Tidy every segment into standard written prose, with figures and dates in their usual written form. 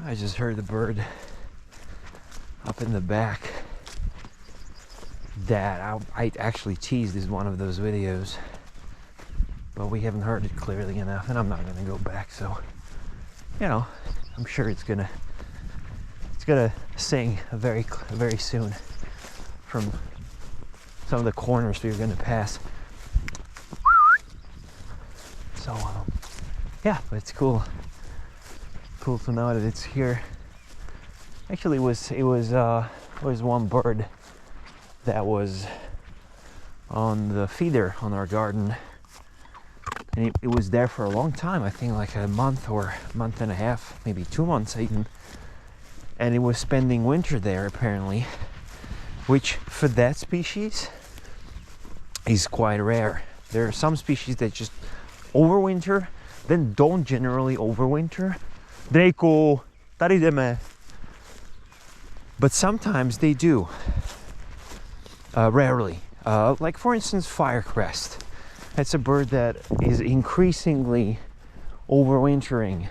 I just heard the bird up in the back that I actually teased is one of those videos, but we haven't heard it clearly enough, and I'm not gonna go back, so you know, I'm sure it's gonna sing very soon from some of the corners we're gonna pass. So yeah, but it's cool to know that it's here. Actually, it was one bird that was on the feeder on our garden, and it was there for a long time. I think like a month or month and a half, maybe 2 months even, and it was spending winter there apparently, which for that species is quite rare. There are some species that just overwinter, then don't generally overwinter. Draco, tady jdeme. But sometimes they do. Rarely. Like for instance, firecrest. It's a bird that is increasingly overwintering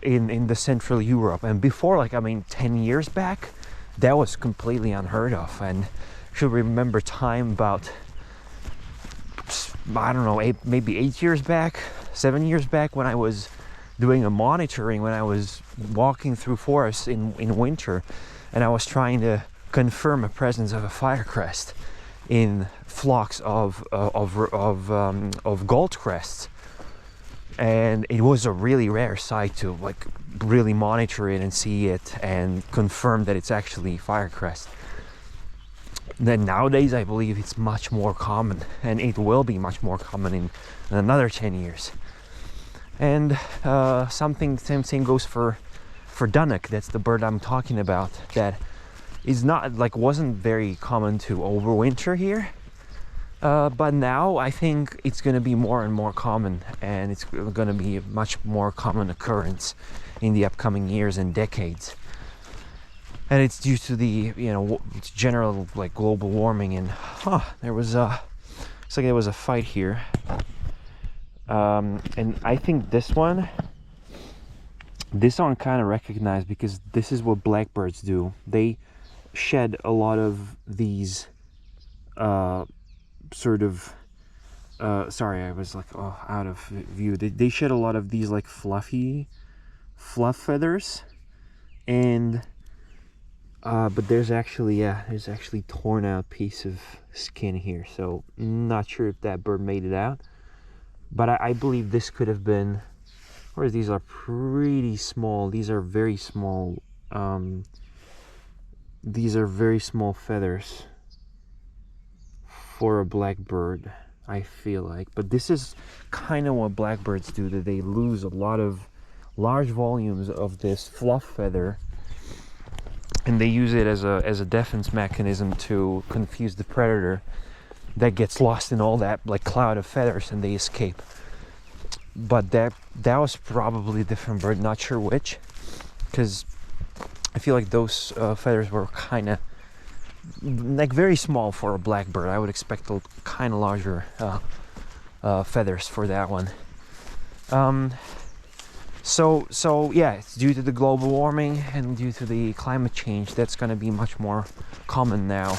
in the Central Europe. And before, 10 years back, that was completely unheard of. And should remember time about, I don't know, maybe 8 years back, 7 years back, when I was doing a monitoring, when I was walking through forests in winter, and I was trying to confirm a presence of a firecrest in flocks of goldcrests, and it was a really rare sight to really monitor it and see it and confirm that it's actually firecrest. Then nowadays I believe it's much more common, and it will be much more common in another 10 years. And same thing goes for Dunnock. That's the bird I'm talking about, that is not wasn't very common to overwinter here, but now I think it's going to be more and more common, and it's going to be a much more common occurrence in the upcoming years and decades. And it's due to the general global warming. And there was a fight here, and I think this one kind of recognized, because this is what blackbirds do. They shed a lot of these sorry, I was out of view. They shed a lot of these fluffy fluff feathers, and but there's actually torn out piece of skin here, so not sure if that bird made it out. But I believe this could have been, whereas these are pretty small. These are very small. These are very small feathers for a blackbird, I feel like. But this is kind of what blackbirds do, that they lose a lot of large volumes of this fluff feather, and they use it as a defense mechanism to confuse the predator that gets lost in all that cloud of feathers, and they escape. But that was probably a different bird, not sure which, because I feel like those feathers were kind of very small for a blackbird. I would expect a kind of larger feathers for that one. So yeah, it's due to the global warming and due to the climate change. That's going to be much more common now,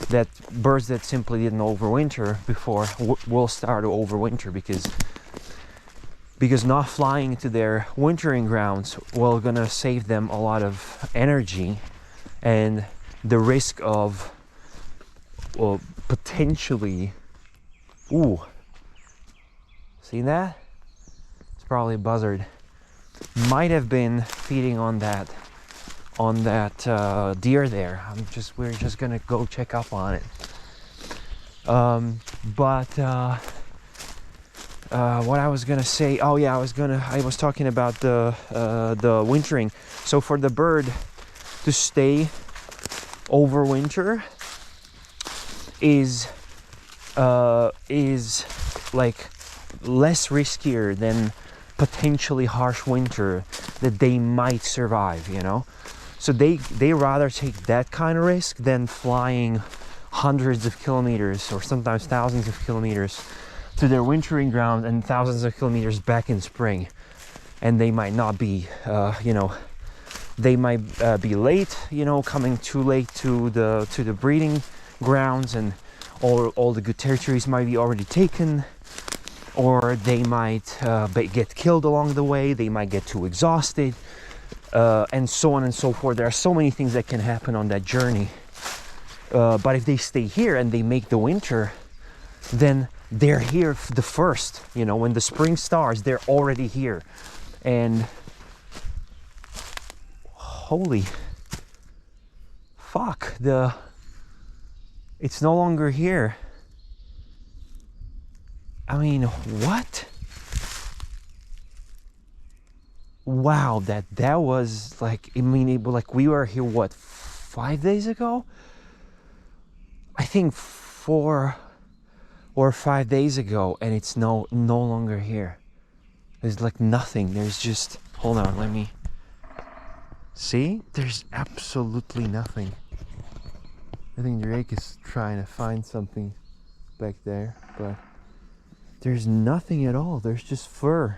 that birds that simply didn't overwinter before will start to overwinter, because not flying to their wintering grounds will gonna save them a lot of energy, and the risk of potentially, see that? It's probably a buzzard. Might have been feeding on that deer there. We're just gonna go check up on it. What I was gonna say, I was talking about the wintering. So for the bird to stay over winter is less riskier than potentially harsh winter that they might survive, So they rather take that kind of risk than flying hundreds of kilometers or sometimes thousands of kilometers to their wintering ground and thousands of kilometers back in spring. and they might not be, they might be late, coming too late to the breeding grounds, and all the good territories might be already taken, or they might get killed along the way. They might get too exhausted, and so on and so forth. There are so many things that can happen on that journey. But if they stay here and they make the winter, then they're here the first. When the spring starts, they're already here. And holy fuck, it's no longer here. I mean, what? Wow, that was like, like we were here, what, 5 days ago? I think 4 or 5 days ago, and it's no longer here. There's like nothing. There's just, hold on, let me see. There's absolutely nothing. I think Drake is trying to find something back there, but there's nothing at all. There's just fur.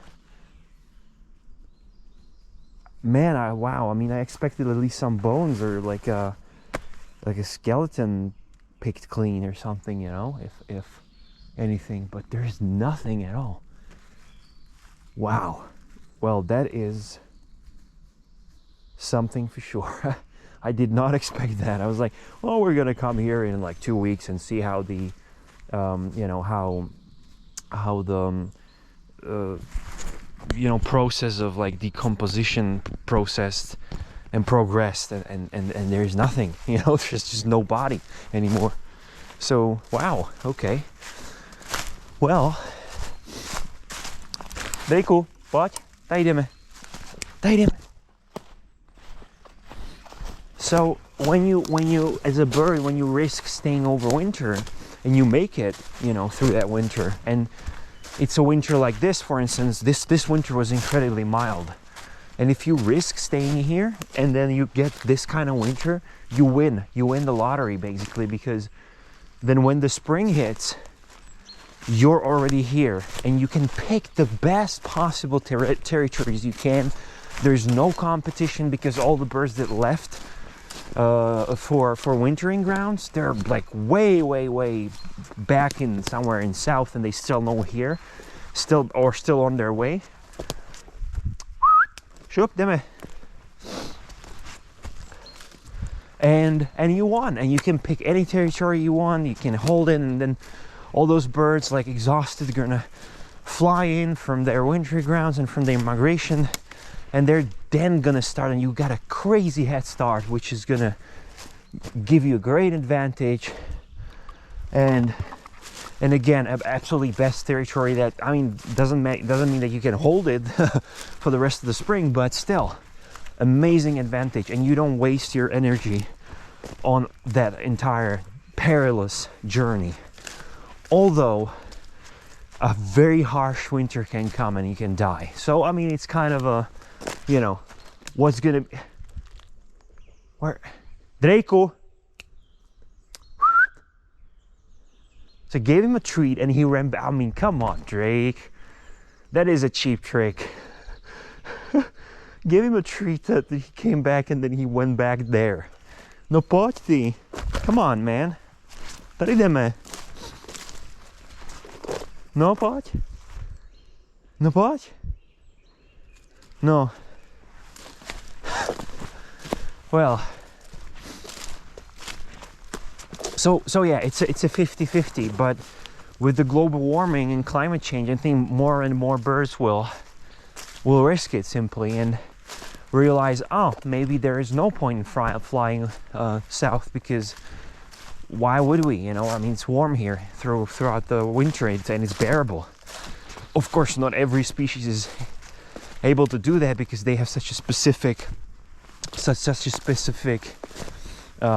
Man, wow. I mean, I expected at least some bones, or like a skeleton picked clean or something, if anything, but there's nothing at all. Wow. Well, that is something for sure. I did not expect that. I was like, well, we're gonna come here in like 2 weeks and see how the how the process of like decomposition processed and progressed, and there's nothing. There's just no body anymore. So wow, okay. Well, Draku, pojď, tady jdeme. So when you as a bird, when you risk staying over winter and you make it, through that winter, and it's a winter like this, for instance, this winter was incredibly mild. And if you risk staying here and then you get this kind of winter, you win the lottery basically, because then when the spring hits, you're already here and you can pick the best possible territories you can. There's no competition, because all the birds that left for wintering grounds, they're like way back in somewhere in south, and they still know here, still on their way. Shup, deme. And you won, and you can pick any territory you want. You can hold it, and then all those birds, like exhausted, are gonna fly in from their wintering grounds and from their migration, and they're then gonna start, and you got a crazy head start, which is gonna give you a great advantage. And again, absolutely best territory. That, I mean, doesn't mean that you can hold it for the rest of the spring, but still amazing advantage, and you don't waste your energy on that entire perilous journey. Although a very harsh winter can come and you can die. So I mean, it's kind of a, what's gonna be, where Draco. So I gave him a treat and he ran back. I mean, come on, Drake. That is a cheap trick. Gave him a treat that he came back and then he went back there. No pojď ty. Come on, man. Tady jdeme. No pojď. No pojď. No. Well. So yeah, it's a 50-50, but with the global warming and climate change, I think more and more birds will risk it simply and realize, oh, maybe there is no point in flying south, because why would we? I mean, it's warm here throughout the winter, and it's bearable. Of course, not every species is able to do that, because they have such a specific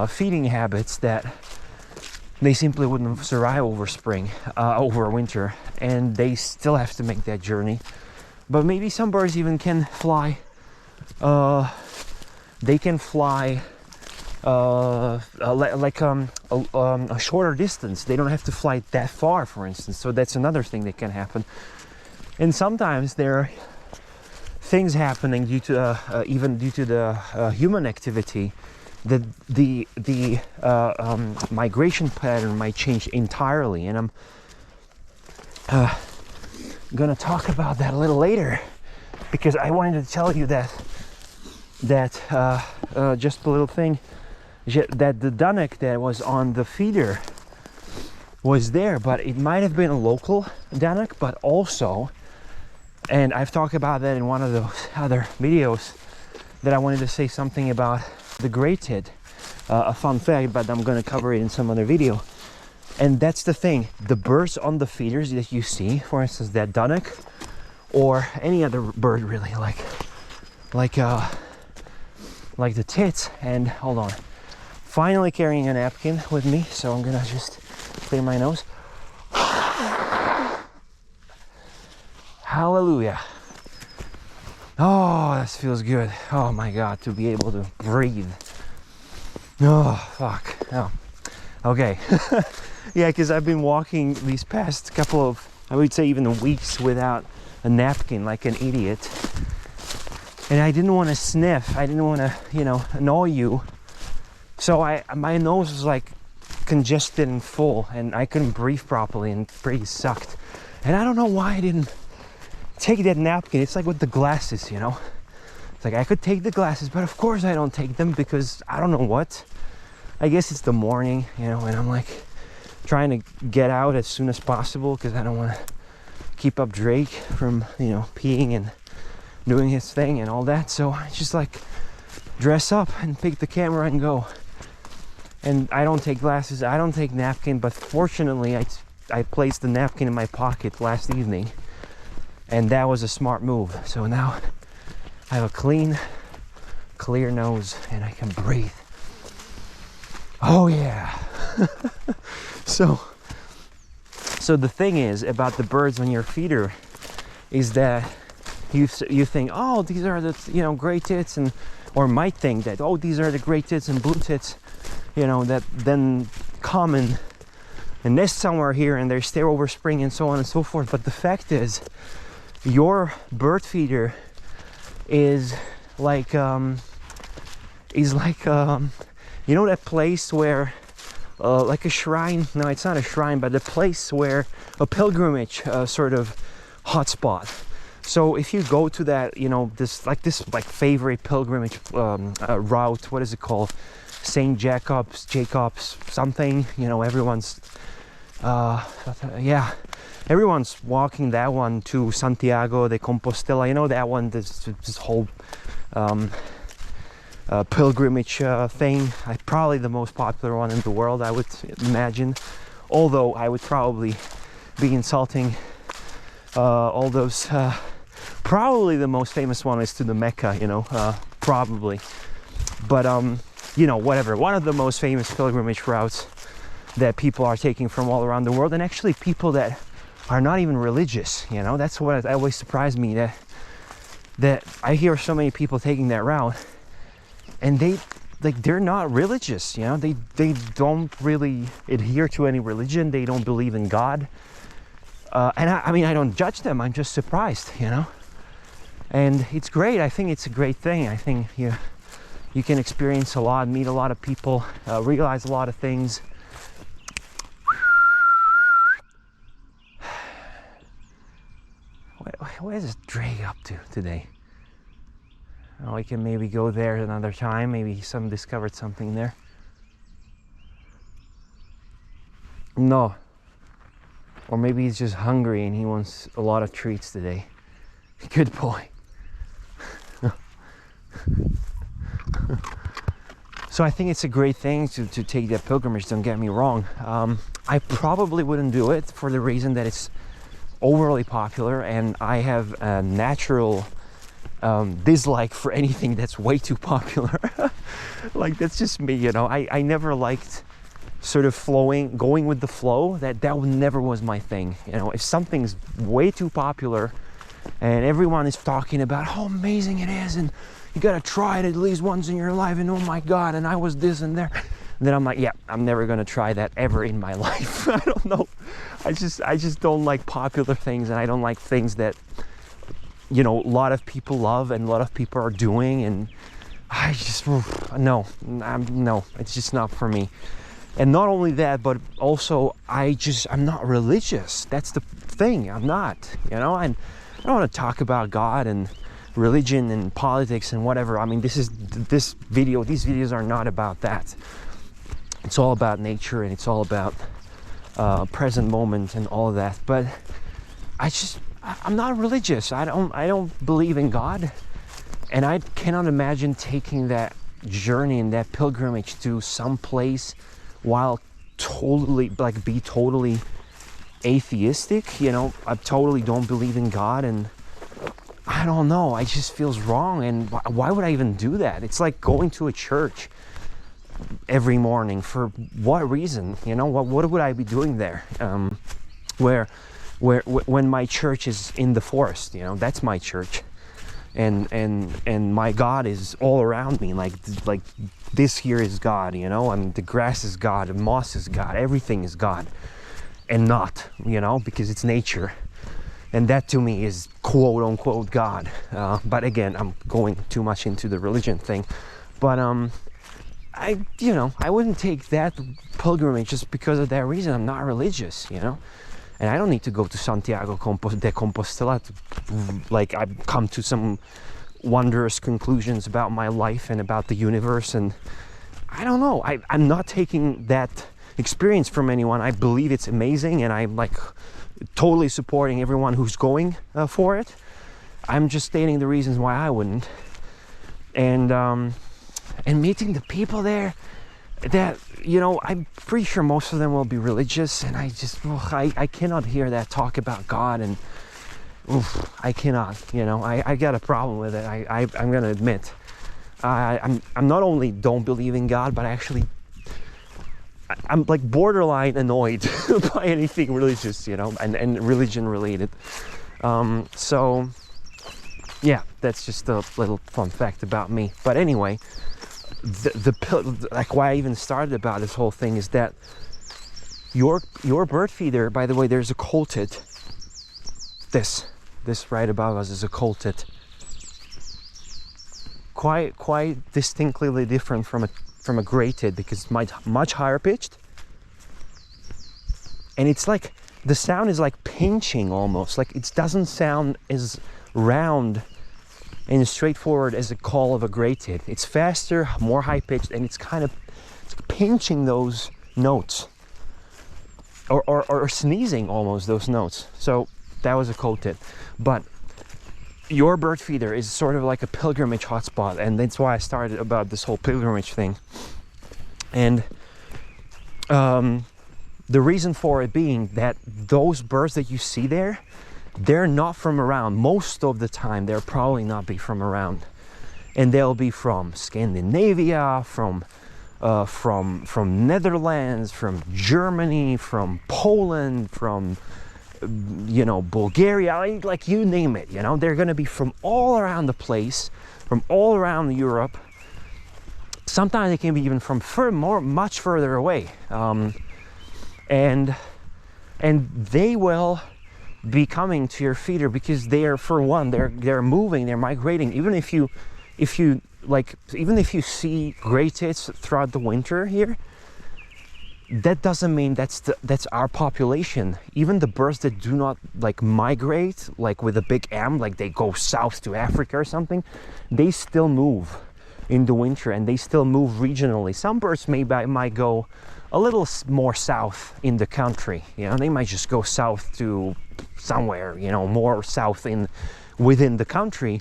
feeding habits that they simply wouldn't survive over winter, and they still have to make that journey. But maybe some birds even can fly. They can fly like a shorter distance. They don't have to fly that far, for instance. So that's another thing that can happen. And sometimes they're things happening due to even due to the human activity, that the migration pattern might change entirely. And I'm gonna talk about that a little later, because I wanted to tell you that just a little thing, that the Dunnock that was on the feeder was there, but it might have been a local Dunnock, but also, and I've talked about that in one of those other videos, that I wanted to say something about the gray tit, a fun fact, but I'm going to cover it in some other video. And that's the thing, the birds on the feeders that you see, for instance that Dunnock or any other bird really, like the tits. And hold on, finally carrying a napkin with me, so I'm gonna just clear my nose. Hallelujah. Oh, this feels good. Oh my God, to be able to breathe. Oh, fuck. Oh, okay. Yeah, because I've been walking these past couple of, I would say even weeks, without a napkin like an idiot. And I didn't want to sniff. I didn't want to, you know, annoy you. So my nose was like congested and full, and I couldn't breathe properly, and breathe sucked. And I don't know why I didn't take that napkin. It's like with the glasses, you know. It's like I could take the glasses, but of course I don't take them because I don't know what. I guess it's the morning, you know, and I'm like trying to get out as soon as possible because I don't want to keep up Drake from, you know, peeing and doing his thing and all that. So I just like dress up and pick the camera and go. And I don't take glasses, I don't take napkin, but fortunately I placed the napkin in my pocket last evening, and that was a smart move. So now I have a clean, clear nose and I can breathe. Oh yeah. So the thing is about the birds on your feeder is that you think, oh, these are the, you know, gray tits, and or might think that, oh, these are the gray tits and blue tits, you know, that then come and nest somewhere here and they stay over spring and so on and so forth. But the fact is, your bird feeder is like you know, that place where like a shrine, no, it's not a shrine, but a place where a pilgrimage sort of hotspot. So if you go to that, you know, this favorite pilgrimage route, what is it called, St. Jacob's something, you know, everyone's everyone's walking that one to Santiago de Compostela, you know, that one, this whole pilgrimage thing. Probably the most popular one in the world, I would imagine, although I would probably be insulting all those. Probably the most famous one is to the Mecca, you know, probably, but you know, whatever, one of the most famous pilgrimage routes that people are taking from all around the world, and actually people that are not even religious, you know. That's what always surprised me, that I hear so many people taking that route and they're not religious, you know. They don't really adhere to any religion, they don't believe in God, and I mean, I don't judge them, I'm just surprised, you know. And it's great. I think it's a great thing. I think you can experience a lot, meet a lot of people, realize a lot of things. What is Drake up to today? Oh, we can maybe go there another time. Maybe some discovered something there. No. Or maybe he's just hungry and he wants a lot of treats today. Good boy. So I think it's a great thing to take that pilgrimage, don't get me wrong. I probably wouldn't do it for the reason that it's overly popular, and I have a natural dislike for anything that's way too popular. Like, that's just me, you know. I never liked sort of going with the flow. That never was my thing, you know. If something's way too popular and everyone is talking about how amazing it is and you gotta try it at least once in your life, and oh my God, and I was this and there, and then I'm like, yeah, I'm never gonna try that ever in my life. I don't know, I just don't like popular things, and I don't like things that you know, a lot of people love and a lot of people are doing, and I just, no, it's just not for me. And not only that, but also I'm not religious. That's the thing, I'm not, you know. And I don't want to talk about God and religion and politics and whatever. I mean, these videos are not about that. It's all about nature, and it's all about present moment and all of that. But I'm not religious. I don't believe in God, and I cannot imagine taking that journey and that pilgrimage to some place while be totally atheistic. You know, I totally don't believe in God, and I don't know, it just feels wrong. And why would I even do that? It's like going to a church every morning. For what reason? You know, what would I be doing there? When my church is in the forest, you know, that's my church, and my God is all around me. Like this here is God, you know, and the grass is God, the moss is God, everything is God, and not, you know, because it's nature. And that to me is quote unquote God. But again, I'm going too much into the religion thing. But I wouldn't take that pilgrimage just because of that reason. I'm not religious, you know. And I don't need to go to Santiago de Compostela to, like, I've come to some wondrous conclusions about my life and about the universe. And I don't know. I'm not taking that experience from anyone. I believe it's amazing, and I'm like totally supporting everyone who's going for it. I'm just stating the reasons why I wouldn't. And meeting the people there, that, you know, I'm pretty sure most of them will be religious, and I cannot hear that talk about God, and I cannot, you know, I got a problem with it. I'm gonna admit, I'm not only don't believe in God, but I'm like borderline annoyed by anything religious, you know, and religion related. So yeah, that's just a little fun fact about me. But anyway, like why I even started about this whole thing is that your bird feeder, by the way, there's a coltid. This right above us is a coltid. Quite distinctly different from a gray-tit, because it's much higher pitched, and it's like the sound is like pinching almost. Like it doesn't sound as round and straightforward as a call of a gray-tit. It's faster, more high-pitched, and it's pinching those notes, or sneezing almost those notes. So that was a coltid. But your bird feeder is sort of like a pilgrimage hotspot, and that's why I started about this whole pilgrimage thing. And the reason for it being that those birds that you see there, they're not from around. Most of the time they'll probably not be from around, and they'll be from Scandinavia, from Netherlands, from Germany, from Poland, from, you know, Bulgaria, like you name it, you know. They're going to be from all around the place, from all around Europe. Sometimes they can be even from much further away, and they will be coming to your feeder because they are, for one, they're moving, they're migrating. Even if you see gray-tits throughout the winter here, that doesn't mean that's our population. Even the birds that do not like migrate, like with a big M, like they go south to Africa or something, they still move in the winter, and they still move regionally. Some birds might go a little more south in the country, you know. They might just go south to somewhere, you know, more south within the country.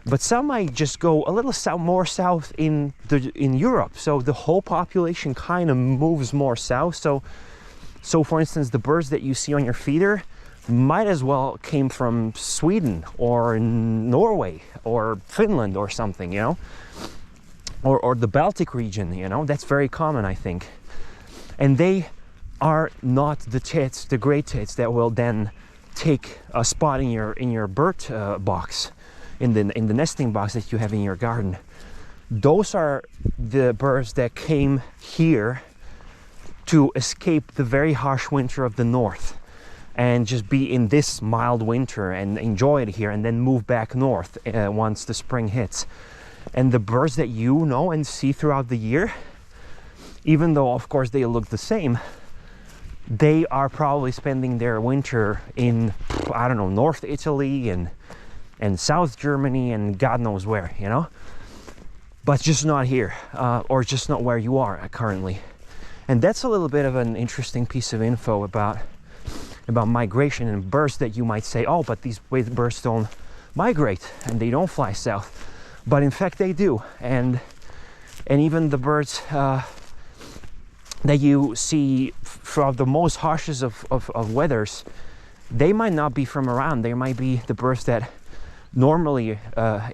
But some might just go a little more south in Europe. So the whole population kind of moves more south. So for instance, the birds that you see on your feeder might as well came from Sweden or Norway or Finland or something, you know, or the Baltic region, you know. That's very common, I think. And they are not the gray tits that will then take a spot in your bird box, in the nesting box that you have in your garden. Those are the birds that came here to escape the very harsh winter of the north. and just be in this mild winter and enjoy it here, and then move back north once the spring hits. And the birds that you know and see throughout the year, even though of course they look the same, they are probably spending their winter in, I don't know, North Italy and South Germany and God knows where, you know, but just not here, or just not where you are currently. And that's a little bit of an interesting piece of info about migration and birds, that you might say, oh, but these birds don't migrate and they don't fly south. But in fact they do. And even the birds that you see from the most harshest of weathers, they might not be from around. They might be the birds that normally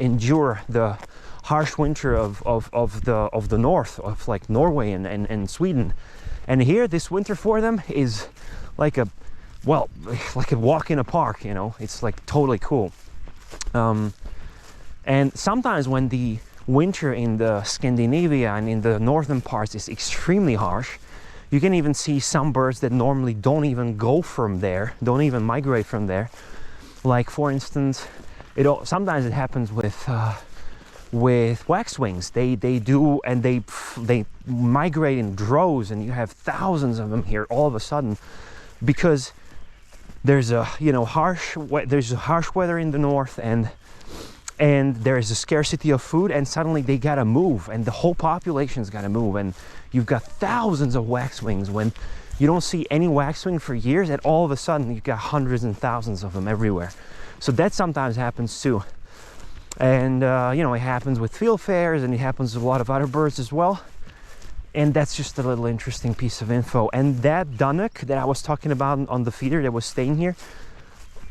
endure the harsh winter of the north, of like Norway and Sweden. And here, this winter for them is like a walk in a park, you know. It's like totally cool. And sometimes when the winter in the Scandinavia and in the northern parts is extremely harsh, you can even see some birds that normally don't even go from there, don't even migrate from there. Like for instance, sometimes it happens with waxwings. They do, and they migrate in droves, and you have thousands of them here all of a sudden, because there's a harsh weather in the north, and there is a scarcity of food, and suddenly they gotta move, and the whole population's gotta move, and you've got thousands of waxwings when you don't see any waxwing for years, and all of a sudden you've got hundreds and thousands of them everywhere. So that sometimes happens too. And it happens with fieldfares, and it happens with a lot of other birds as well. And that's just a little interesting piece of info. And that Dunnock that I was talking about on the feeder that was staying here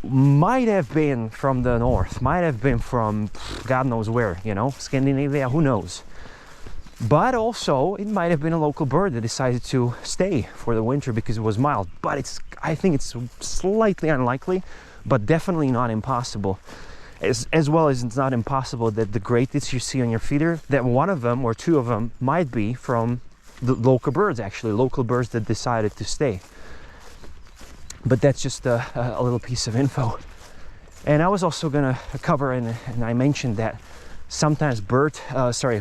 might have been from the north, might have been from God knows where, you know, Scandinavia, who knows. But also it might have been a local bird that decided to stay for the winter because it was mild. But I think it's slightly unlikely, but definitely not impossible. As well as it's not impossible that the great-its you see on your feeder, that one of them or two of them might be from the local birds, actually, local birds that decided to stay. But that's just a little piece of info. And I was also gonna cover, and I mentioned that sometimes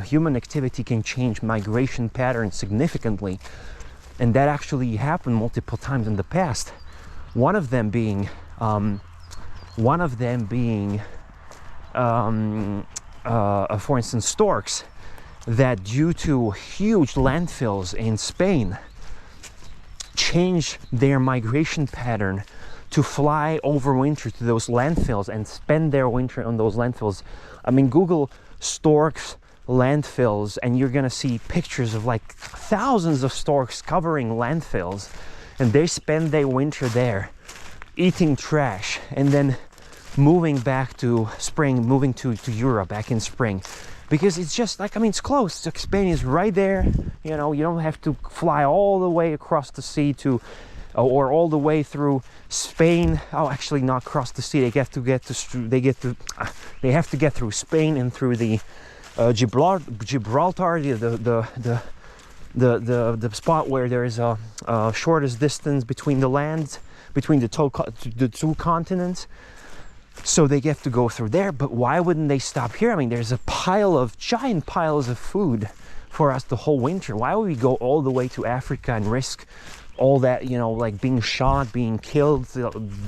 human activity can change migration patterns significantly. And that actually happened multiple times in the past. One of them being for instance, storks, that due to huge landfills in Spain change their migration pattern to fly over winter to those landfills and spend their winter on those landfills. I mean, Google storks landfills and you're gonna see pictures of like thousands of storks covering landfills, and they spend their winter there eating trash and then moving back to spring, moving to Europe back in spring, because it's just like, I mean, it's close. Spain is right there, you know. You don't have to fly all the way across the sea or all the way through Spain. Oh, actually not across the sea. They have to get through Spain and through the Gibraltar, the spot where there is a shortest distance between the lands, between the two continents. So they get to go through there. But why wouldn't they stop here? I mean, there's giant piles of food for us the whole winter. Why would we go all the way to Africa and risk all that, you know, like being shot, being killed,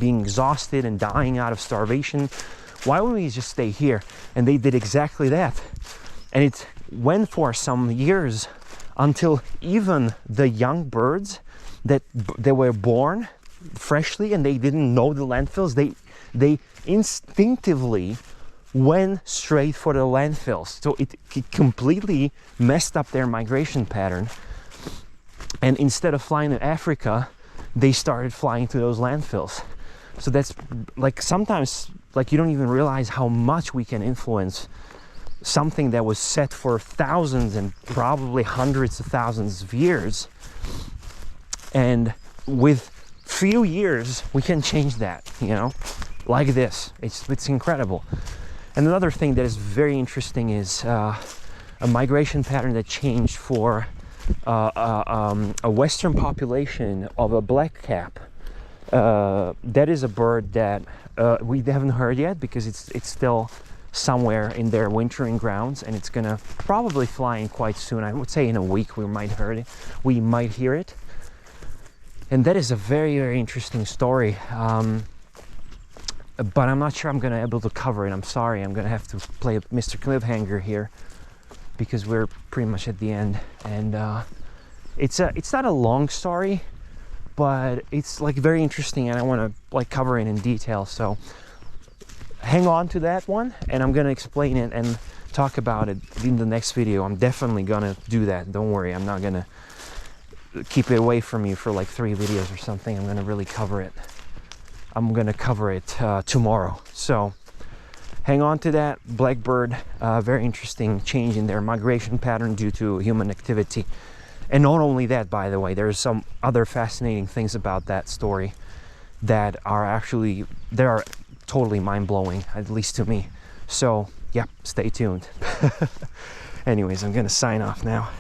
being exhausted and dying out of starvation? Why wouldn't we just stay here? And they did exactly that. And it went for some years until even the young birds that were born freshly and they didn't know the landfills, they instinctively went straight for the landfills. So it completely messed up their migration pattern. And instead of flying to Africa, they started flying to those landfills. So that's like, sometimes like you don't even realize how much we can influence something that was set for thousands and probably hundreds of thousands of years. And with few years, we can change that, you know, like this. It's incredible. And another thing that is very interesting is a migration pattern that changed for a Western population of a blackcap That is a bird that we haven't heard yet because it's still somewhere in their wintering grounds, and it's gonna probably fly in quite soon. I would say in a week we might hear it. And that is a very, very interesting story. But I'm not sure I'm gonna be able to cover it. I'm sorry, I'm gonna have to play Mr. Cliffhanger here because we're pretty much at the end. And it's not a long story, but it's like very interesting, and I want to like cover it in detail. So hang on to that one, and I'm gonna explain it and talk about it in the next video. I'm definitely gonna do that. Don't worry, I'm not gonna keep it away from you for like 3 videos or something. I'm gonna really cover it. I'm gonna cover it tomorrow. So hang on to that. Blackbird, very interesting change in their migration pattern due to human activity. And not only that, by the way, there's some other fascinating things about that story that are totally mind-blowing, at least to me. So yeah, stay tuned. Anyways, I'm gonna sign off now.